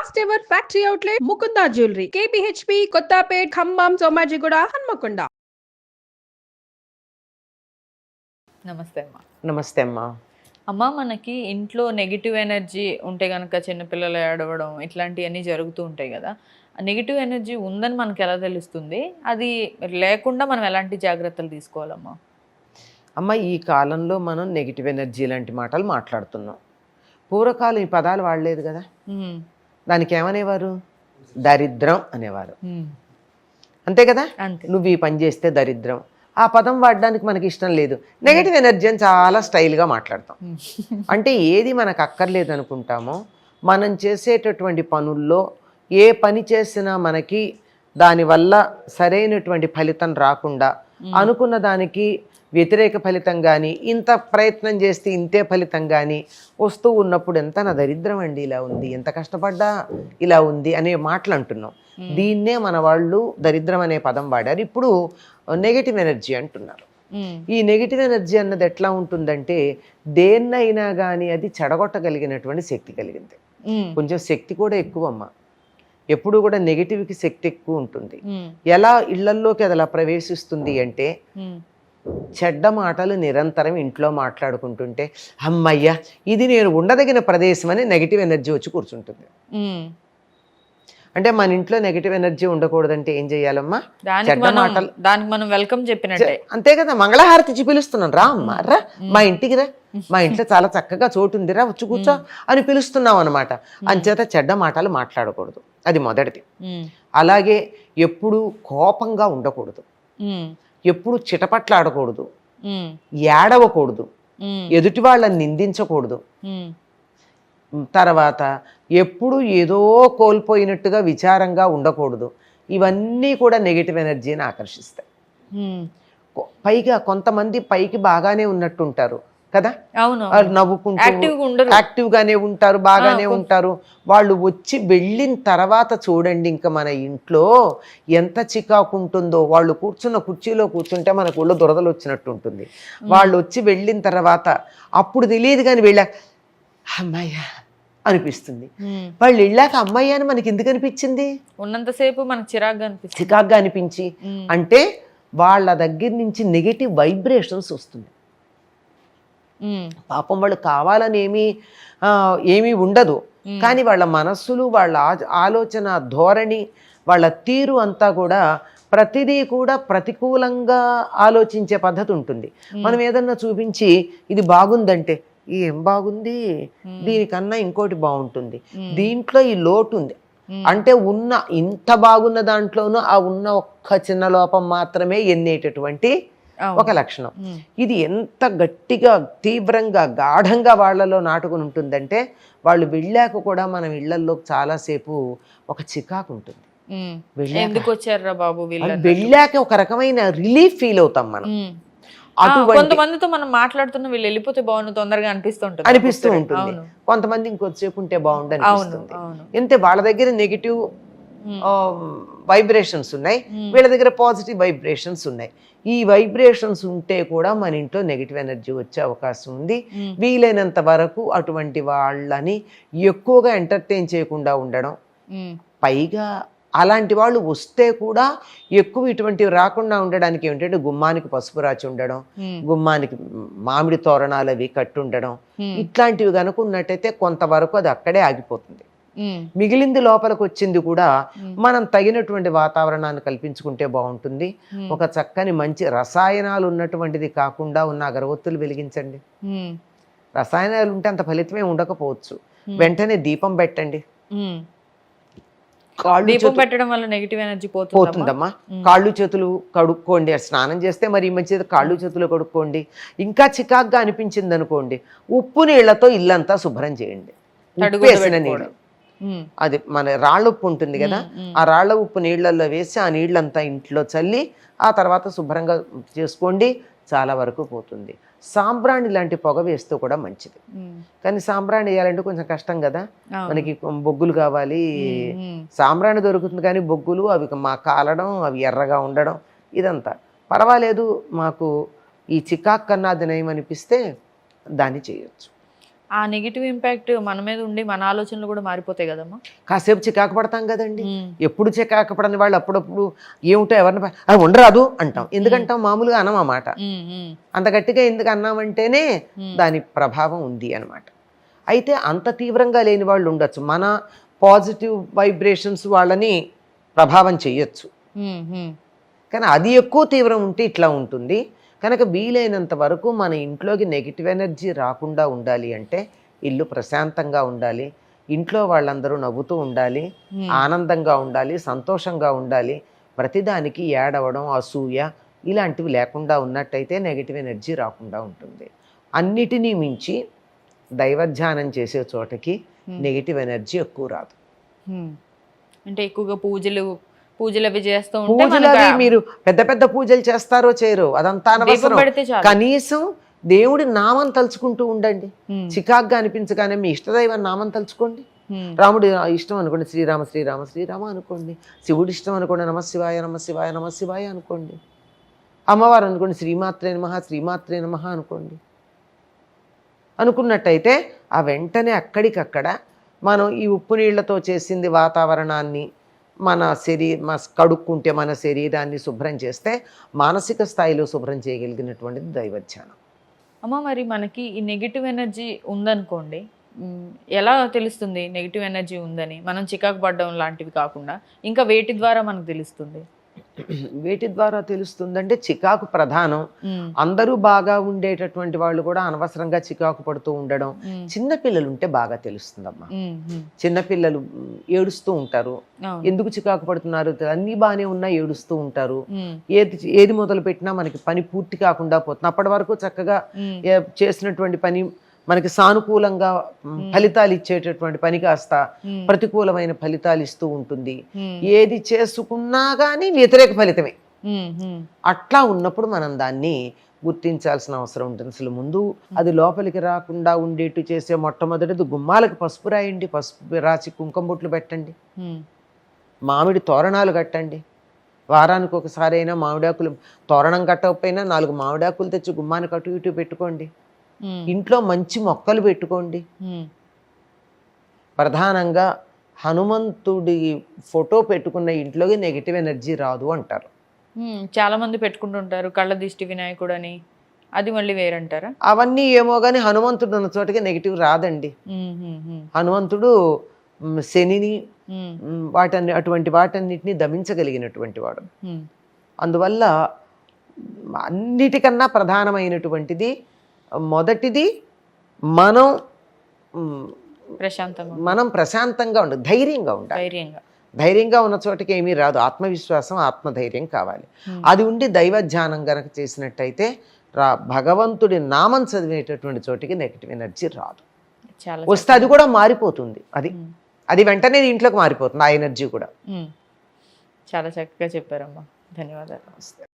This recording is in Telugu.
First ever factory outlet Mukunda jewellery KPHP Kothapet Khammam Somajiguda Hanamkonda. నమస్తే అమ్మా. నమస్తే అమ్మా. అమ్మ, మనకి ఇంట్లో నెగిటివ్ ఎనర్జీ ఉంటే కనుక చిన్నపిల్లలు ఏడవడం ఇట్లాంటివన్నీ జరుగుతూ ఉంటాయి కదా. నెగిటివ్ ఎనర్జీ ఉందని మనకు ఎలా తెలుస్తుంది? అది లేకుండా మనం ఎలాంటి జాగ్రత్తలు తీసుకోవాలమ్మా? అమ్మ, ఈ కాలంలో మనం నెగిటివ్ ఎనర్జీ లాంటి మాటలు మాట్లాడుతున్నాం. పూర్వకాలం ఈ పదాలు వాడలేదు కదా. దానికి ఏమనేవారు? దరిద్రం అనేవారు. అంతే కదా. నువ్వు ఈ పని చేస్తే దరిద్రం. ఆ పదం వాడడానికి మనకి ఇష్టం లేదు. నెగిటివ్ ఎనర్జీ అని చాలా స్టైల్గా మాట్లాడతాం. అంటే ఏది మనకు అక్కర్లేదు అనుకుంటామో, మనం చేసేటటువంటి పనుల్లో ఏ పని చేసినా మనకి దానివల్ల సరైనటువంటి ఫలితం రాకుండా, అనుకున్న దానికి వ్యతిరేక ఫలితం కానీ, ఇంత ప్రయత్నం చేస్తే ఇంతే ఫలితం కానీ వస్తూ ఉన్నప్పుడు ఎంత నా దరిద్రం అండి ఇలా ఉంది, ఎంత కష్టపడ్డా ఇలా ఉంది అనే మాటలు అంటున్నాం. దీన్నే మన వాళ్ళు దరిద్రం అనే పదం వాడారు. ఇప్పుడు నెగిటివ్ ఎనర్జీ అంటున్నారు. ఈ నెగిటివ్ ఎనర్జీ అన్నది ఎట్లా ఉంటుందంటే, దేన్నైనా కానీ అది చెడగొట్టగలిగినటువంటి శక్తి కలిగింది. కొంచెం శక్తి కూడా ఎక్కువ అమ్మ. ఎప్పుడు కూడా నెగిటివ్కి శక్తి ఎక్కువ ఉంటుంది. ఎలా ఇళ్లల్లోకి అది అలా ప్రవేశిస్తుంది అంటే, చెడ్డ మాటలు నిరంతరం ఇంట్లో మాట్లాడుకుంటుంటే, అమ్మయ్య ఇది నేను ఉండదగిన ప్రదేశం అని నెగిటివ్ ఎనర్జీ వచ్చి కూర్చుంటుంది. అంటే మన ఇంట్లో నెగిటివ్ ఎనర్జీ ఉండకూడదంటే ఏం చెయ్యాలమ్మా? చెడ్డ మాటలు, దానికి మనం వెల్కమ్ చెప్పినట్టే. అంతే కదా. మంగళహారతి ఇచ్చి పిలుస్తున్నాం, రా అమ్మా రా, మా ఇంటికి రా, మా ఇంట్లో చాలా చక్కగా చోటు ఉందిరా, వచ్చి కూర్చో అని పిలుస్తున్నాం అనమాట. అంచేత చెడ్డ మాటలు మాట్లాడకూడదు, అది మొదటిది. అలాగే ఎప్పుడు కోపంగా ఉండకూడదు, ఎప్పుడు చిటపట్లాడకూడదు, ఏడవకూడదు, ఎదుటి వాళ్ళని నిందించకూడదు. తర్వాత ఎప్పుడు ఏదో కోల్పోయినట్టుగా విచారంగా ఉండకూడదు. ఇవన్నీ కూడా నెగిటివ్ ఎనర్జీని ఆకర్షిస్తాయి. పైగా కొంతమంది పైకి బాగానే ఉన్నట్టు ఉంటారు కదా, నవ్వుకుంటూ యాక్టివ్గానే ఉంటారు, బాగానే ఉంటారు. వాళ్ళు వచ్చి వెళ్ళిన తర్వాత చూడండి, ఇంకా మన ఇంట్లో ఎంత చికాకు ఉంటుందో. వాళ్ళు కూర్చున్న కుర్చీలో కూర్చుంటే మనకు ఒళ్ళు దురదలు వచ్చినట్టు ఉంటుంది. వాళ్ళు వచ్చి వెళ్ళిన తర్వాత అప్పుడు తెలియదు, కానీ వెళ్ళాక అమ్మాయ్య అనిపిస్తుంది. వాళ్ళు వెళ్ళాక అమ్మాయి అని మనకి ఎందుకు అనిపించింది? ఉన్నంతసేపు మనకు చికాగ్గా అనిపించి, అంటే వాళ్ళ దగ్గర నుంచి నెగిటివ్ వైబ్రేషన్స్ వస్తుంది. పాపం వాళ్ళు కావాలని ఏమీ ఉండదు, కానీ వాళ్ళ మనస్సులు, వాళ్ళ ఆలోచన ధోరణి, వాళ్ళ తీరు అంతా కూడా ప్రతిదీ కూడా ప్రతికూలంగా ఆలోచించే పద్ధతి ఉంటుంది. మనం ఏదన్నా చూపించి ఇది బాగుందంటే, ఏం బాగుంది, దీనికన్నా ఇంకోటి బాగుంటుంది, దీంట్లో ఈ లోటు ఉంది అంటే, ఉన్న ఇంత బాగున్న దాంట్లోనూ ఆ ఉన్న ఒక్క చిన్న లోపం మాత్రమే ఎన్నేటటువంటి ఒక లక్షణం. ఇది ఎంత గట్టిగా, తీవ్రంగా, గాఢంగా వాళ్ళలో నాటుకుని ఉంటుందంటే, వాళ్ళు వెళ్ళాక కూడా మనం ఇళ్లల్లో చాలాసేపు ఒక చికాకు ఉంటుంది. ఎందుకు వచ్చారా బాబు, వెళ్ళాక ఒక రకమైన రిలీఫ్ ఫీల్ అవుతాం మనం. కొంతమందితో మనం మాట్లాడుతున్న వీళ్ళు వెళ్ళిపోతే బాగుండు తొందరగా అనిపిస్తూ ఉంటుంది. కొంతమంది ఇంకొద్దిసేపు ఉంటే బాగుండు అనిపిస్తుంది. అంతే, వాళ్ళ దగ్గర నెగిటివ్ వైబ్రేషన్స్ ఉన్నాయి, వీళ్ళ దగ్గర పాజిటివ్ వైబ్రేషన్స్ ఉన్నాయి. ఈ వైబ్రేషన్స్ ఉంటే కూడా మన ఇంట్లో నెగిటివ్ ఎనర్జీ వచ్చే అవకాశం ఉంది. వీలైనంత వరకు అటువంటి వాళ్ళని ఎక్కువగా ఎంటర్టైన్ చేయకుండా ఉండడం. పైగా అలాంటి వాళ్ళు వస్తే కూడా ఎక్కువ ఇటువంటివి రాకుండా ఉండడానికి ఏమిటంటే, గుమ్మానికి పసుపు రాచి ఉండడం, గుమ్మానికి మామిడి తోరణాలు అవి కట్టుండడం, ఇట్లాంటివి కనుకున్నట్టయితే కొంతవరకు అది అక్కడే ఆగిపోతుంది. మిగిలింది లోపలికి వచ్చింది కూడా మనం తగినటువంటి వాతావరణాన్ని కల్పించుకుంటే బాగుంటుంది. ఒక చక్కని మంచి రసాయనాలు ఉన్నటువంటిది కాకుండా ఉన్న అగరవత్తులు వెలిగించండి. రసాయనాలు ఉంటే అంత ఫలితమే ఉండకపోవచ్చు. వెంటనే దీపం పెట్టండి. దీపం పెట్టడం వల్ల నెగిటివ్ ఎనర్జీ పోతుందమ్మా. కాళ్ళు చేతులు కడుక్కోండి. స్నానం చేస్తే మరి ఈ మంచిది, కాళ్ళు చేతులు కడుక్కోండి. ఇంకా చికాగ్గా అనిపించింది అనుకోండి, ఉప్పు నీళ్లతో ఇల్లంతా శుభ్రం చేయండి. వేసిన నీళ్ళు, అది మన రాళ్ళ ఉప్పు ఉంటుంది కదా, ఆ రాళ్ల ఉప్పు నీళ్లలో వేసి ఆ నీళ్ళంతా ఇంట్లో చల్లి ఆ తర్వాత శుభ్రంగా చేసుకోండి. చాలా వరకు పోతుంది. సాంబ్రాణి లాంటి పొగ వేస్తూ కూడా మంచిది. కానీ సాంబ్రాణి వేయాలంటే కొంచెం కష్టం కదా, మనకి బొగ్గులు కావాలి. సాంబ్రాణి దొరుకుతుంది కానీ బొగ్గులు అవి కాలడం, అవి ఎర్రగా ఉండడం, ఇదంతా పర్వాలేదు. మాకు ఈ చికాక్ కన్నా అది నయం అనిపిస్తే దాన్ని చేయొచ్చు. ఆ నెగిటివ్ ఇంపాక్ట్ మన మీద ఉండి మన ఆలోచనలు కూడా మారిపోతాయి కదమ్మా. కాసేపు చికాకు పడతాం కదండి. ఎప్పుడు చికాకు పడని వాళ్ళు అప్పుడప్పుడు ఏమిటో ఎవరిని అది ఉండరాదు అంటాం. ఎందుకంటాం? మామూలుగా అనం ఆ మాట. అంత గట్టిగా ఎందుకు అన్నామంటేనే దాని ప్రభావం ఉంది అనమాట. అయితే అంత తీవ్రంగా లేని వాళ్ళు ఉండొచ్చు. మన పాజిటివ్ వైబ్రేషన్స్ వాళ్ళని ప్రభావం చెయ్యొచ్చు. కానీ అది ఎక్కువ తీవ్రం ఉంటే ఇట్లా ఉంటుంది. కనుక వీలైనంత వరకు మన ఇంట్లోకి నెగిటివ్ ఎనర్జీ రాకుండా ఉండాలి అంటే ఇల్లు ప్రశాంతంగా ఉండాలి, ఇంట్లో వాళ్ళందరూ నవ్వుతూ ఉండాలి, ఆనందంగా ఉండాలి, సంతోషంగా ఉండాలి. ప్రతిదానికి ఏడవడం, అసూయ ఇలాంటివి లేకుండా ఉన్నట్టయితే నెగిటివ్ ఎనర్జీ రాకుండా ఉంటుంది. అన్నిటినీ మించి దైవధ్యానం చేసే చోటకి నెగిటివ్ ఎనర్జీ ఎక్కువ రాదు. అంటే ఎక్కువగా పూజలు అవి చేస్తూ పూజలు అవి మీరు పెద్ద పెద్ద పూజలు చేస్తారో చేయరో అదంతా అనవసరం. కనీసం దేవుడి నామం తలుచుకుంటూ ఉండండి. చికాగ్గా అనిపించగానే మీ ఇష్టదైవం నామం తలుచుకోండి. రాముడు ఇష్టం అనుకోండి శ్రీరామ శ్రీరామ శ్రీరామ అనుకోండి. శివుడి ఇష్టం అనుకోండి నమశివాయ నమశివాయ నమశివాయ అనుకోండి. అమ్మవారు అనుకోండి శ్రీమాత్రే నమః శ్రీమాత్రే నమః అనుకోండి. అనుకున్నట్టయితే ఆ వెంటనే అక్కడికక్కడ మనం ఈ ఉప్పు నీళ్లతో చేసింది వాతావరణాన్ని మన కడుక్కుంటే మన శరీరాన్ని శుభ్రం చేస్తే మానసిక స్థాయిలో శుభ్రం చేయగలిగినటువంటిది దైవధ్యానం. అమ్మ, మరి మనకి ఈ నెగిటివ్ ఎనర్జీ ఉందనుకోండి, ఎలా తెలుస్తుంది నెగిటివ్ ఎనర్జీ ఉందని? మనం చికాకు పడడం లాంటివి కాకుండా ఇంకా వేటి ద్వారా మనకు తెలుస్తుంది? వేటి ద్వారా తెలుస్తుందంటే చికాకు ప్రధానం. అందరూ బాగా ఉండేటటువంటి వాళ్ళు కూడా అనవసరంగా చికాకు పడుతూ ఉండడం. చిన్నపిల్లలు ఉంటే బాగా తెలుస్తుందమ్మా. చిన్నపిల్లలు ఏడుస్తూ ఉంటారు. ఎందుకు చికాకు పడుతున్నారు? అన్ని బాగానే ఉన్నా ఏడుస్తూ ఉంటారు. ఏది మొదలు పెట్టినా మనకి పని పూర్తి కాకుండా పోతుంది. అప్పటి వరకు చక్కగా చేసినటువంటి పని మనకి సానుకూలంగా ఫలితాలు ఇచ్చేటటువంటి పని కాస్త ప్రతికూలమైన ఫలితాలు ఇస్తూ ఉంటుంది. ఏది చేసుకున్నా కానీ వ్యతిరేక ఫలితమే. అట్లా ఉన్నప్పుడు మనం దాన్ని గుర్తించాల్సిన అవసరం ఉంటుంది. అసలు ముందు అది లోపలికి రాకుండా ఉండేట్టు చేసే మొట్టమొదటిది గుమ్మాలకు పసుపు రాయండి, పసుపు రాసి కుంకుమ బొట్లు పెట్టండి, మామిడి తోరణాలు కట్టండి. వారానికి ఒకసారి అయినా మామిడాకులు తోరణం కట్టకపోయినా 4 మామిడాకులు తెచ్చి గుమ్మానికి అటు ఇటు పెట్టుకోండి. ఇంట్లో మంచి మొక్కలు పెట్టుకోండి. ప్రధానంగా హనుమంతుడి ఫోటో పెట్టుకున్న ఇంట్లోకి నెగిటివ్ ఎనర్జీ రాదు అంటారు. చాలా మంది పెట్టుకుంటుంటారు కళ్ళ దిష్టి వినాయకుడు అని, అది మళ్ళీ వేరంటారా? అవన్నీ ఏమో కానీ హనుమంతుడు ఉన్న చోటకి నెగిటివ్ రాదండి. హనుమంతుడు శనిని అటువంటి వాటన్నిటిని దమించగలిగినటువంటి వాడు. అందువల్ల అన్నిటికన్నా ప్రధానమైనటువంటిది మొదటిది మనం ప్రశాంతంగా ఉండాలి, ధైర్యంగా ఉండాలి. ధైర్యంగా ఉన్న చోటకి ఏమీ రాదు. ఆత్మవిశ్వాసం, ఆత్మధైర్యం కావాలి. అది ఉండి దైవధ్యానం గనక చేసినట్టయితే భగవంతుడి నామం చదివేటటువంటి చోటికి నెగిటివ్ ఎనర్జీ రాదు. వస్తే అది కూడా మారిపోతుంది. అది వెంటనే ఇంట్లోకి మారిపోతుంది ఆ ఎనర్జీ కూడా. చాలా చక్కగా చెప్పారమ్మా, ధన్యవాదాలు.